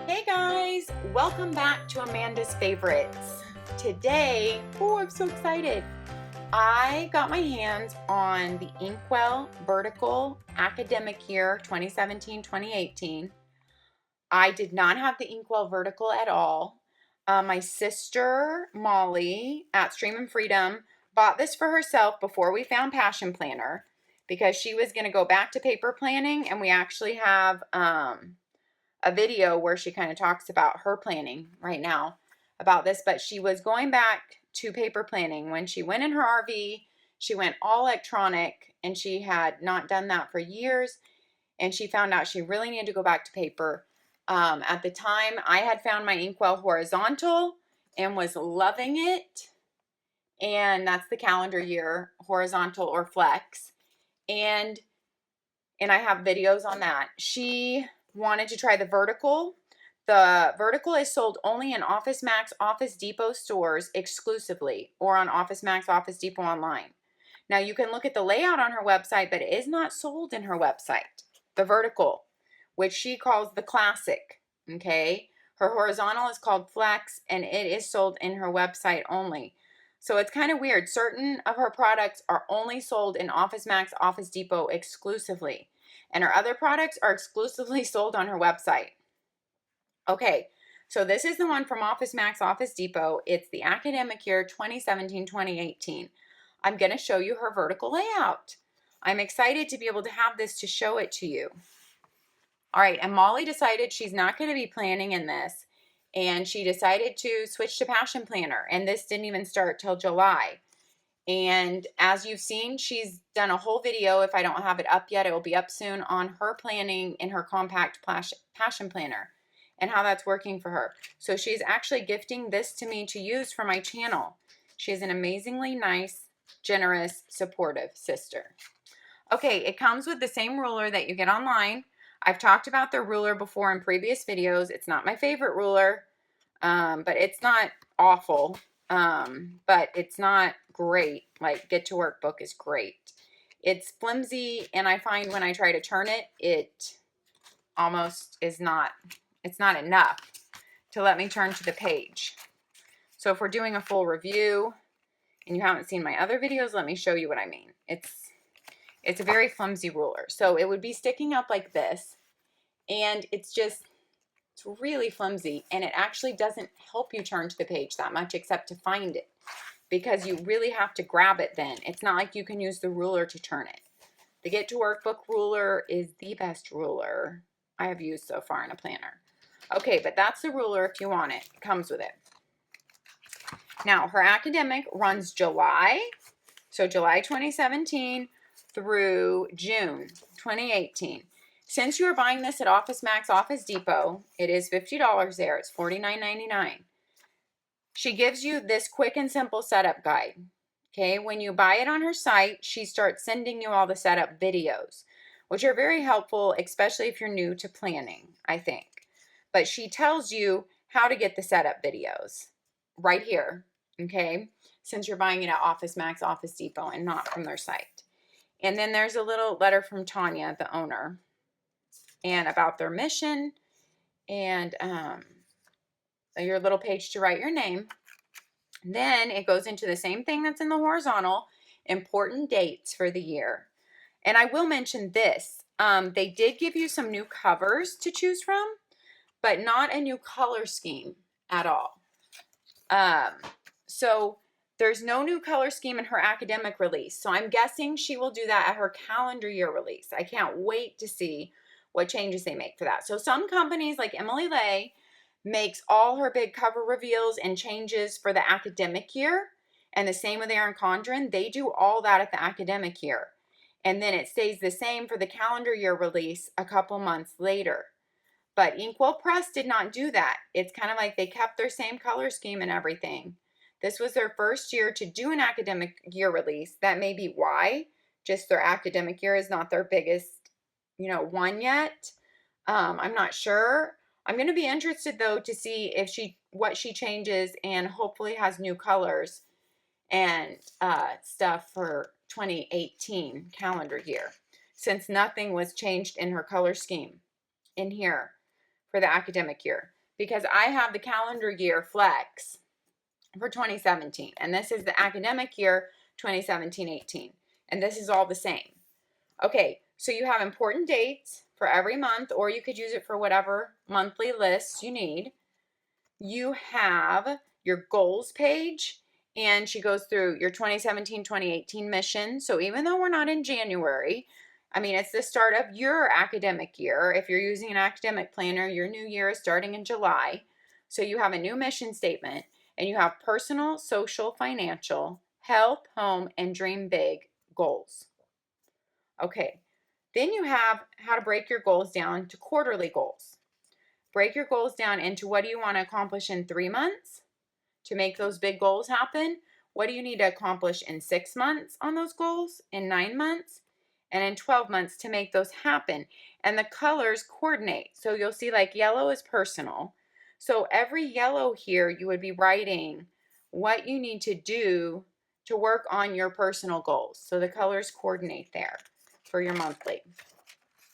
Hey guys, welcome back to Amanda's Favorites. Today, I'm so excited. I got my hands on the InkWELL Vertical Academic Year 2017-2018. I did not have the InkWELL Vertical at all. My sister, Molly, at Stream and Freedom, bought this for herself before we found Passion Planner because she was going to go back to paper planning, and we actually have a video where she kind of talks about her planning right now about this, but she was going back to paper planning. When she went in her RV, she went all electronic, and she had not done that for years, and she found out she really needed to go back to paper. At the time, I had found my InkWELL horizontal and was loving it, and that's the calendar year horizontal or flex, and I have videos on that. She wanted to try the vertical. The vertical is sold only in Office Max, Office Depot stores exclusively, or on Office Max, Office Depot online. Now you can look at the layout on her website, but it is not sold in her website. The vertical, which she calls the classic, okay? Her horizontal is called Flex, and it is sold in her website only. So it's kind of weird. Certain of her products are only sold in Office Max, Office Depot exclusively, and her other products are exclusively sold on her website. Okay, so this is the one from Office Max, Office Depot. It's the academic year 2017-2018. I'm going to show you her vertical layout. I'm excited to be able to have this to show it to you. All right, and Molly decided she's not going to be planning in this, and she decided to switch to Passion Planner, and this didn't even start till July. And as you've seen, she's done a whole video. If I don't have it up yet, it will be up soon, on her planning in her compact Passion Planner and how that's working for her. So she's actually gifting this to me to use for my channel. She is an amazingly nice, generous, supportive sister. Okay, it comes with the same ruler that you get online. I've talked about the ruler before in previous videos. It's not my favorite ruler, but it's not awful, but it's not great. Like, Get to Work book is great. It's flimsy, and I find when I try to turn it, it almost is not, it's not enough to let me turn to the page. So if we're doing a full review and you haven't seen my other videos, let me show you what I mean. It's a very flimsy ruler. So it would be sticking up like this, and it's really flimsy, and it actually doesn't help you turn to the page that much except to find it, because you really have to grab it then. It's not like you can use the ruler to turn it. The Get to Work book ruler is the best ruler I have used so far in a planner. Okay, but that's the ruler if you want it. It comes with it. Now, her academic runs July, so July 2017 through June 2018. Since you are buying this at Office Max, Office Depot, it is $50 there. It's $49.99. She gives you this quick and simple setup guide. Okay, when you buy it on her site, she starts sending you all the setup videos, which are very helpful, especially if you're new to planning, I think. But she tells you how to get the setup videos right here, okay, since you're buying it at Office Max, Office Depot, and not from their site. And then there's a little letter from Tanya, the owner, and about their mission, and your little page to write your name. Then it goes into the same thing that's in the horizontal, important dates for the year. And I will mention this. They did give you some new covers to choose from, but not a new color scheme at all. So there's no new color scheme in her academic release. So I'm guessing she will do that at her calendar year release. I can't wait to see what changes they make for that. So some companies like Emily Lay makes all her big cover reveals and changes for the academic year. And the same with ERIN CONDREN. They do all that at the academic year. And then it stays the same for the calendar year release a couple months later. But InkWELL Press did not do that. It's kind of like they kept their same color scheme and everything. This was their first year to do an academic year release. That may be why. Just their academic year is not their biggest, one yet. I'm not sure. I'm going to be interested, though, to see if what she changes, and hopefully has new colors and stuff for 2018 calendar year, since nothing was changed in her color scheme in here for the academic year. because I have the calendar year flex for 2017, and this is the academic year 2017-18, and this is all the same. Okay, so you have important dates for every month, or you could use it for whatever monthly lists you need. You have your goals page, and she goes through your 2017-2018 mission. So even though we're not in January, I mean, it's the start of your academic year. If you're using an academic planner, your new year is starting in July. So you have a new mission statement, and you have personal, social, financial, health, home, and dream big goals. Okay, then you have how to break your goals down to quarterly goals. Break your goals down into what do you want to accomplish in 3 months to make those big goals happen? What do you need to accomplish in 6 months on those goals, in 9 months, and in 12 months to make those happen? And the colors coordinate. So you'll see like yellow is personal. So every yellow here, you would be writing what you need to do to work on your personal goals. So the colors coordinate there for your monthly.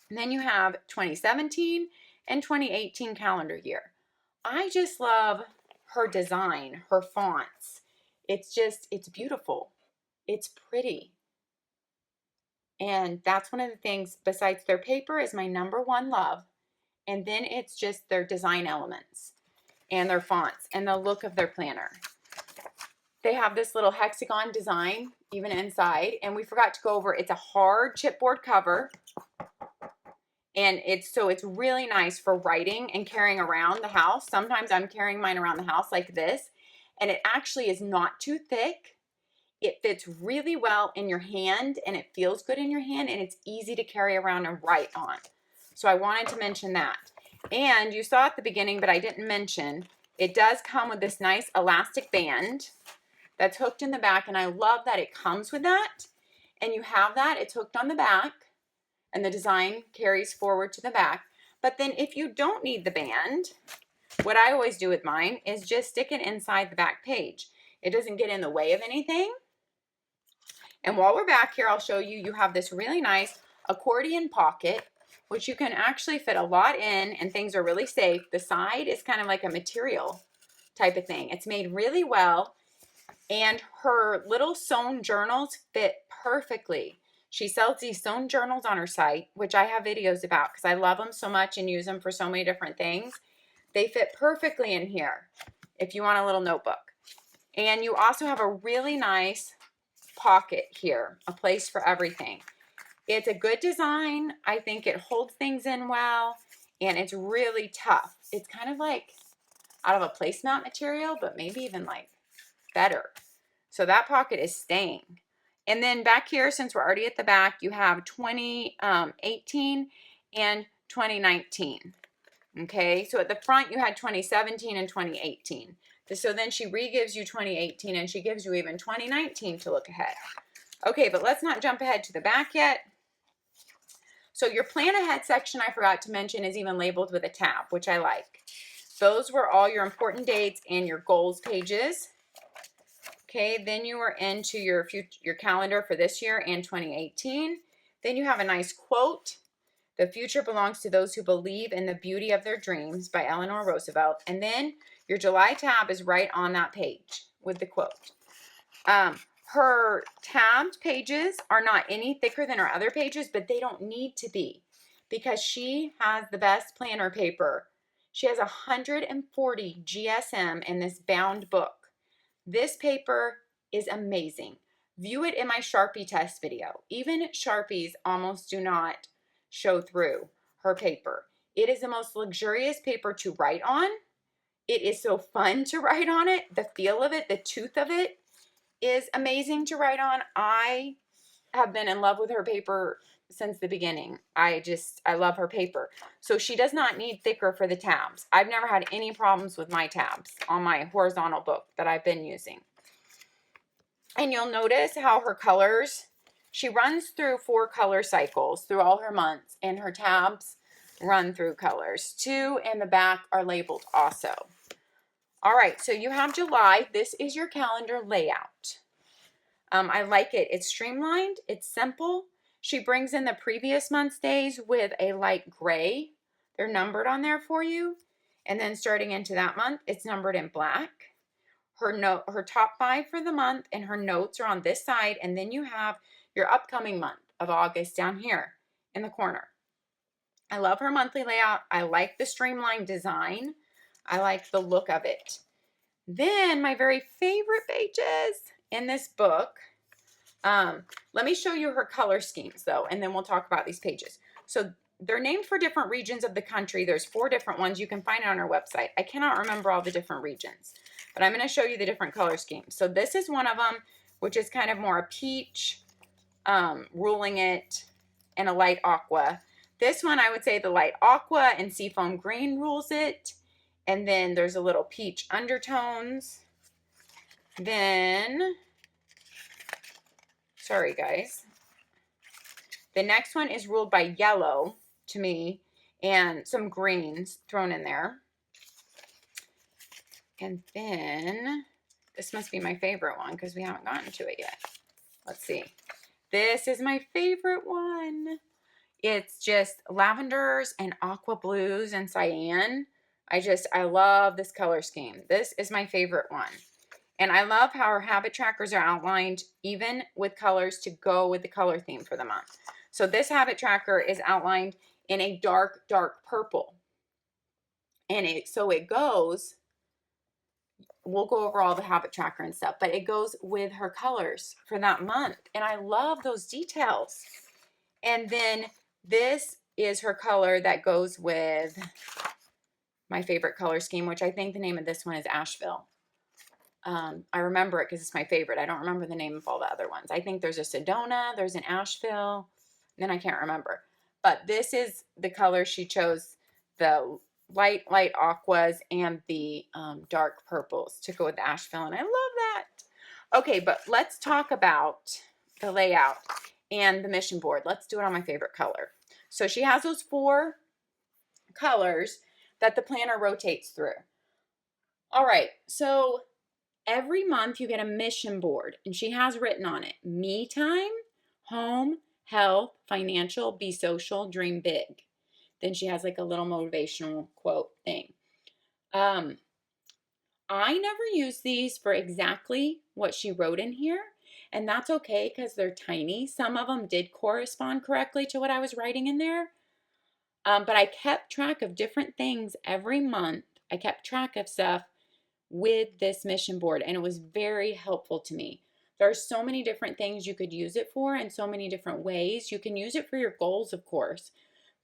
And then you have 2017 and 2018 calendar year. I just love her design, her fonts. It's beautiful. It's pretty. And that's one of the things, besides their paper is my #1 love. And then it's just their design elements and their fonts and the look of their planner. They have this little hexagon design even inside. And we forgot to go over, it's a hard chipboard cover. And it's really nice for writing and carrying around the house. Sometimes I'm carrying mine around the house like this, and it actually is not too thick. It fits really well in your hand, and it feels good in your hand, and it's easy to carry around and write on. So I wanted to mention that. And you saw at the beginning, but I didn't mention, it does come with this nice elastic band that's hooked in the back, and I love that it comes with that. And you have that, it's hooked on the back, and the design carries forward to the back. But then if you don't need the band, what I always do with mine is just stick it inside the back page. It doesn't get in the way of anything. And while we're back here, I'll show you, you have this really nice accordion pocket, which you can actually fit a lot in, and things are really safe. The side is kind of like a material type of thing. It's made really well, and her little sewn journals fit perfectly. She sells these sewn journals on her site, which I have videos about because I love them so much and use them for so many different things. They fit perfectly in here if you want a little notebook. And you also have a really nice pocket here, a place for everything. It's a good design. I think it holds things in well, and it's really tough. It's kind of like out of a placemat material, but maybe even like better. So that pocket is staying. And then back here, since we're already at the back, you have 2018 and 2019. Okay, so at the front you had 2017 and 2018. So then she re-gives you 2018, and she gives you even 2019 to look ahead. Okay, but let's not jump ahead to the back yet. So your plan ahead section, I forgot to mention, is even labeled with a tab, which I like. Those were all your important dates and your goals pages. Okay, then you are into your calendar for this year and 2018. Then you have a nice quote. The future belongs to those who believe in the beauty of their dreams by Eleanor Roosevelt. And then your July tab is right on that page with the quote. Her tabbed pages are not any thicker than her other pages, but they don't need to be because she has the best planner paper. She has 140 GSM in this bound book. This paper is amazing. View it in my Sharpie test video. Even Sharpies almost do not show through her paper. It is the most luxurious paper to write on. It is so fun to write on it. The feel of it, the tooth of it is amazing to write on. I have been in love with her paper since the beginning. I love her paper. So she does not need thicker for the tabs. I've never had any problems with my tabs on my horizontal book that I've been using. And you'll notice how her colors, she runs through 4 color cycles through all her months, and her tabs run through colors. 2 in the back are labeled also. All right, so you have July. This is your calendar layout. I like it. It's streamlined. It's simple. She brings in the previous month's days with a light gray. They're numbered on there for you. And then starting into that month, it's numbered in black. Her top 5 for the month and her notes are on this side. And then you have your upcoming month of August down here in the corner. I love her monthly layout. I like the streamlined design. I like the look of it. Then my very favorite pages in this book. Let me show you her color schemes though, and then we'll talk about these pages. So they're named for different regions of the country. There's 4 different ones. You can find it on our website. I cannot remember all the different regions, but I'm going to show you the different color schemes. So this is one of them, which is kind of more a peach, ruling it, and a light aqua. This one, I would say the light aqua and seafoam green rules it. And then there's a little peach undertones. Then, sorry guys. The next one is ruled by yellow to me and some greens thrown in there. And then this must be my favorite one because we haven't gotten to it yet. Let's see. This is my favorite one. It's just lavenders and aqua blues and cyan. I love this color scheme. This is my favorite one. And I love how her habit trackers are outlined even with colors to go with the color theme for the month. So this habit tracker is outlined in a dark, dark purple. And so it goes, we'll go over all the habit tracker and stuff, but it goes with her colors for that month. And I love those details. And then this is her color that goes with my favorite color scheme, which I think the name of this one is Asheville. I remember it because it's my favorite. I don't remember the name of all the other ones. I think there's a Sedona, there's an Asheville, and then I can't remember. But this is the color she chose, the light aquas and the dark purples to go with the Asheville, and I love that. Okay, but let's talk about the layout and the mission board. Let's do it on my favorite color. So she has those 4 colors that the planner rotates through. All right, so every month you get a mission board, and she has written on it, me time, home, health, financial, be social, dream big. Then she has like a little motivational quote thing. I never use these for exactly what she wrote in here, and that's okay because they're tiny. Some of them did correspond correctly to what I was writing in there. But I kept track of different things every month. I kept track of stuff with this mission board, and it was very helpful to me. There are so many different things you could use it for in so many different ways. You can use it for your goals, of course,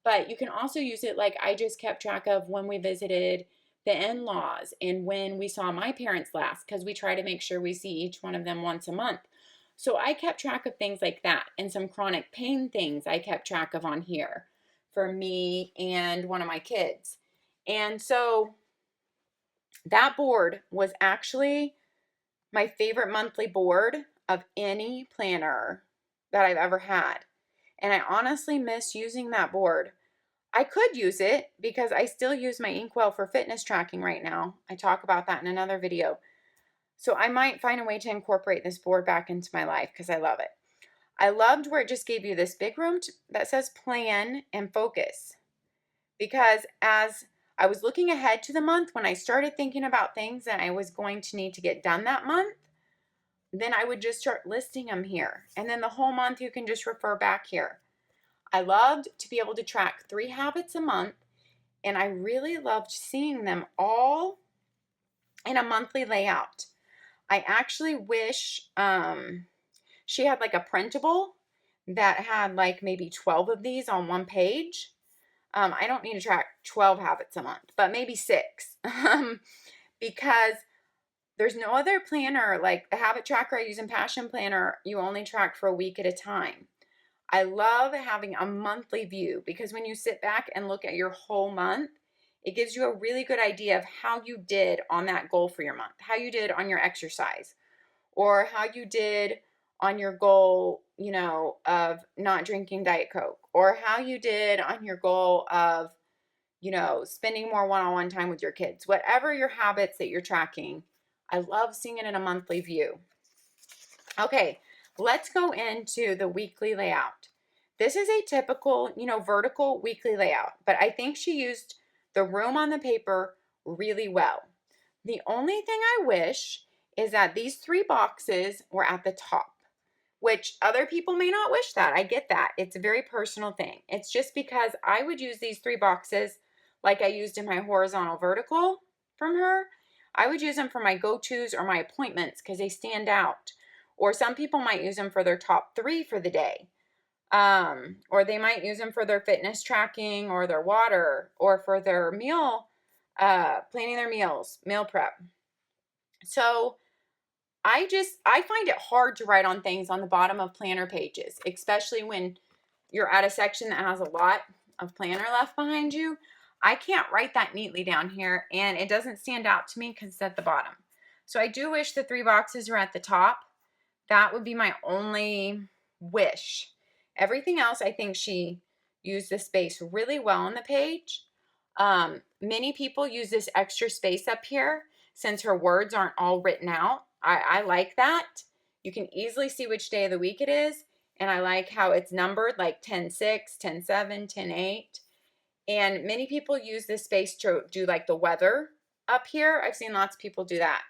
but you can also use it like I just kept track of when we visited the in-laws and when we saw my parents last, because we try to make sure we see each one of them once a month. So I kept track of things like that, and some chronic pain things I kept track of on here for me and one of my kids. And so that board was actually my favorite monthly board of any planner that I've ever had. And I honestly miss using that board. I could use it because I still use my InkWELL for fitness tracking right now. I talk about that in another video. So I might find a way to incorporate this board back into my life because I love it. I loved where it just gave you this big room that says plan and focus. Because as I was looking ahead to the month, when I started thinking about things that I was going to need to get done that month, then I would just start listing them here. And then the whole month you can just refer back here. I loved to be able to track 3 habits a month, and I really loved seeing them all in a monthly layout. I actually wish she had like a printable that had like maybe 12 of these on one page. I don't need to track 12 habits a month, but maybe 6 because there's no other planner like the habit tracker I use in Passion Planner. You only track for a week at a time. I love having a monthly view because when you sit back and look at your whole month, it gives you a really good idea of how you did on that goal for your month, how you did on your exercise, or how you did on your goal, you know, of not drinking Diet Coke, or how you did on your goal of, you know, spending more one-on-one time with your kids. Whatever your habits that you're tracking, I love seeing it in a monthly view. Okay, let's go into the weekly layout. This is a typical, you know, vertical weekly layout, but I think she used the room on the paper really well. The only thing I wish is that these 3 boxes were at the top, which other people may not wish that. I get that. It's a very personal thing. It's just because I would use these 3 boxes like I used in my horizontal vertical from her. I would use them for my go-tos or my appointments because they stand out. Or some people might use them for their top 3 for the day. Or they might use them for their fitness tracking or their water or for their meal, planning their meals, meal prep. So I find it hard to write on things on the bottom of planner pages, especially when you're at a section that has a lot of planner left behind you. I can't write that neatly down here, and it doesn't stand out to me because it's at the bottom. So I do wish the 3 boxes were at the top. That would be my only wish. Everything else, I think she used the space really well on the page. Many people use this extra space up here since her words aren't all written out. I like that. You can easily see which day of the week it is, and I like how it's numbered like 10/6, 10/7, 10/8. And many people use this space to do like the weather up here. I've seen lots of people do that.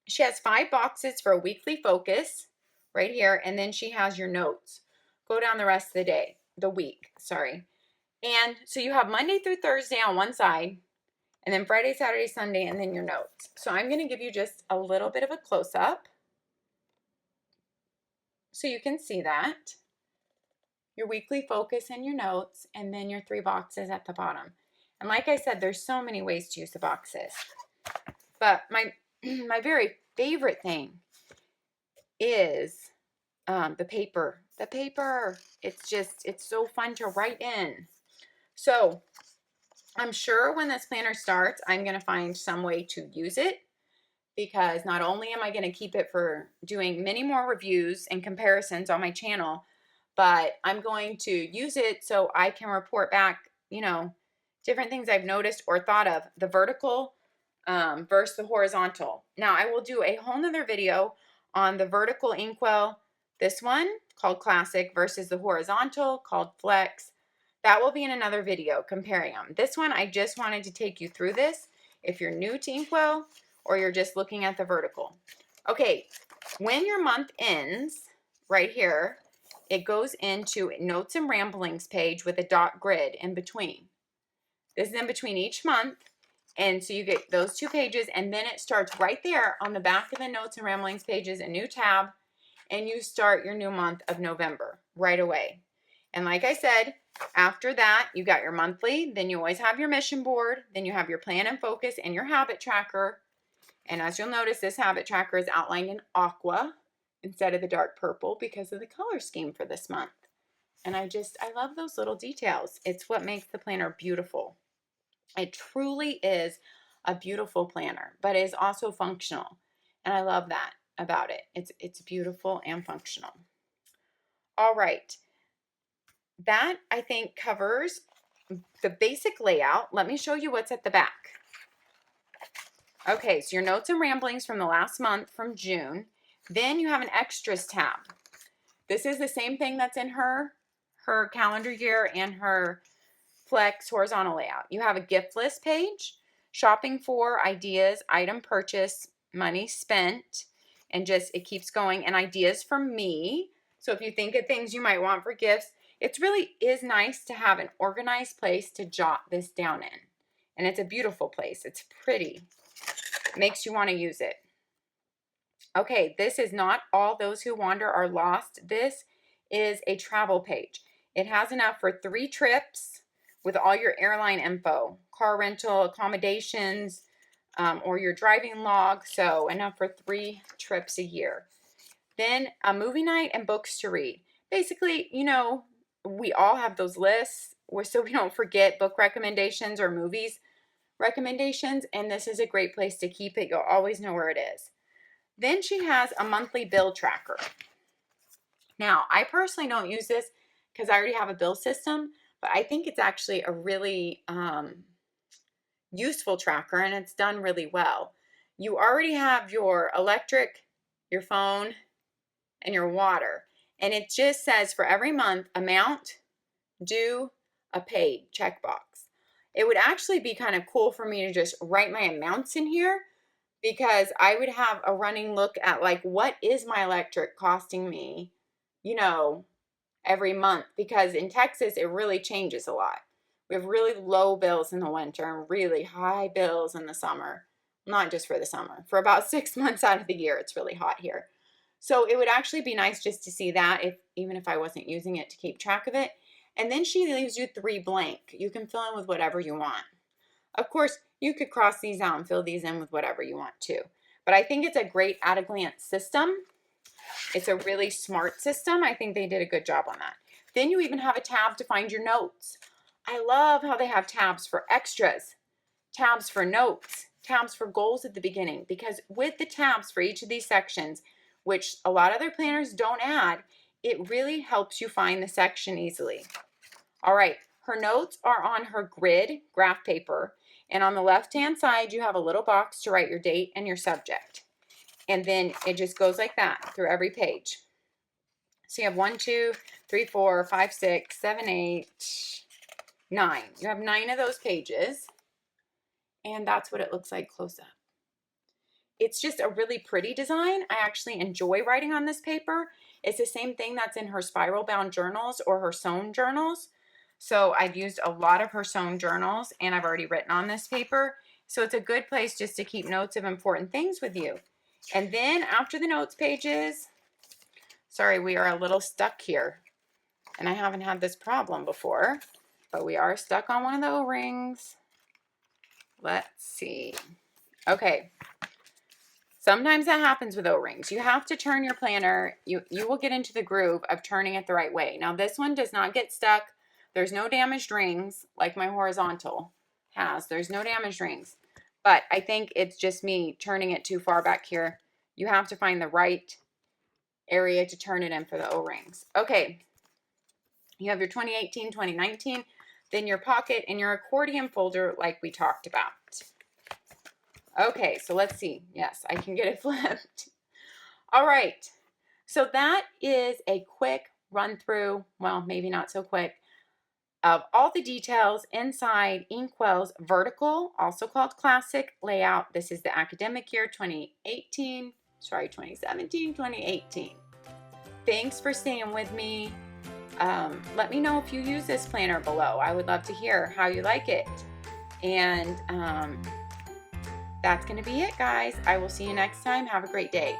She has 5 boxes for a weekly focus right here, and then she has your notes. Go down the rest of the week, sorry. And so you have Monday through Thursday on one side, and then Friday, Saturday, Sunday, and then your notes. So I'm going to give you just a little bit of a close-up so you can see that. Your weekly focus and your notes, and then your 3 boxes at the bottom. And like I said, there's so many ways to use the boxes. But my very favorite thing is the paper. The paper, it's so fun to write in. So I'm sure when this planner starts, I'm going to find some way to use it, because not only am I going to keep it for doing many more reviews and comparisons on my channel, but I'm going to use it so I can report back, different things I've noticed or thought of, the vertical versus the horizontal. Now I will do a whole nother video on the vertical InkWELL, this one called Classic versus the horizontal called Flex. That will be in another video comparing them. This one, I just wanted to take you through this if you're new to InkWELL or you're just looking at the vertical. Okay, when your month ends, right here, it goes into Notes and Ramblings page with a dot grid in between. This is in between each month, and so you get those 2 pages, and then it starts right there on the back of the Notes and Ramblings pages, a new tab, and you start your new month of November right away. And like I said, after that, you got your monthly, then you always have your mission board, then you have your plan and focus and your habit tracker. And as you'll notice, this habit tracker is outlined in aqua instead of the dark purple because of the color scheme for this month. And I love those little details. It's what makes the planner beautiful. It truly is a beautiful planner, but it is also functional. And I love that about it. It's beautiful and functional. All right. That, I think, covers the basic layout. Let me show you what's at the back. Okay, so your Notes and Ramblings from the last month, from June. Then you have an Extras tab. This is the same thing that's in her calendar year and her Flex horizontal layout. You have a gift list page, shopping for, ideas, item purchase, money spent, and just it keeps going, and ideas from me. So if you think of things you might want for gifts, it really is nice to have an organized place to jot this down in. And it's a beautiful place. It's pretty. It makes you want to use it. Okay, this is Not All Those Who Wander Are Lost. This is a travel page. It has enough for 3 trips with all your airline info, car rental, accommodations, or your driving log. So enough for 3 trips a year. Then a movie night and books to read. Basically, we all have those lists so we don't forget book recommendations or movies recommendations, and this is a great place to keep it. You'll always know where it is. Then she has a monthly bill tracker. Now, I personally don't use this because I already have a bill system, but I think it's actually a really useful tracker, and it's done really well. You already have your electric, your phone, and your water, and it just says for every month, amount, due, a paid checkbox. It would actually be kind of cool for me to just write my amounts in here, because I would have a running look at like, what is my electric costing me, you know, every month, because in Texas, it really changes a lot. We have really low bills in the winter and really high bills in the summer. Not just for the summer, for about 6 months out of the year, it's really hot here. So it would actually be nice just to see that, even if I wasn't using it to keep track of it. And then she leaves you 3 blank. You can fill in with whatever you want. Of course, you could cross these out and fill these in with whatever you want to. But I think it's a great at-a-glance system. It's a really smart system. I think they did a good job on that. Then you even have a tab to find your notes. I love how they have tabs for extras, tabs for notes, tabs for goals at the beginning, because with the tabs for each of these sections, which a lot of other planners don't add, it really helps you find the section easily. All right, her notes are on her grid graph paper, and on the left-hand side, you have a little box to write your date and your subject. And then it just goes like that through every page. So you have 1, 2, 3, 4, 5, 6, 7, 8, 9. You have 9 of those pages, and that's what it looks like close up. It's just a really pretty design. I actually enjoy writing on this paper. It's the same thing that's in her spiral bound journals or her sewn journals. So I've used a lot of her sewn journals, and I've already written on this paper. So it's a good place just to keep notes of important things with you. And then after the notes pages, sorry, we are a little stuck here. And I haven't had this problem before, but we are stuck on one of the O-rings. Let's see. Okay. Sometimes that happens with O-rings. You have to turn your planner. You will get into the groove of turning it the right way. Now this one does not get stuck. There's no damaged rings like my horizontal has. There's no damaged rings. But I think it's just me turning it too far back here. You have to find the right area to turn it in for the O-rings. Okay. You have your 2018, 2019, then your pocket and your accordion folder like we talked about. Okay, so let's see. Yes, I can get it flipped. All right. So that is a quick run through, well, maybe not so quick, of all the details inside InkWELL's vertical, also called classic layout. This is the academic year 2017, 2018. Thanks for staying with me. Let me know if you use this planner below. I would love to hear how you like it. And that's going to be it, guys. I will see you next time. Have a great day.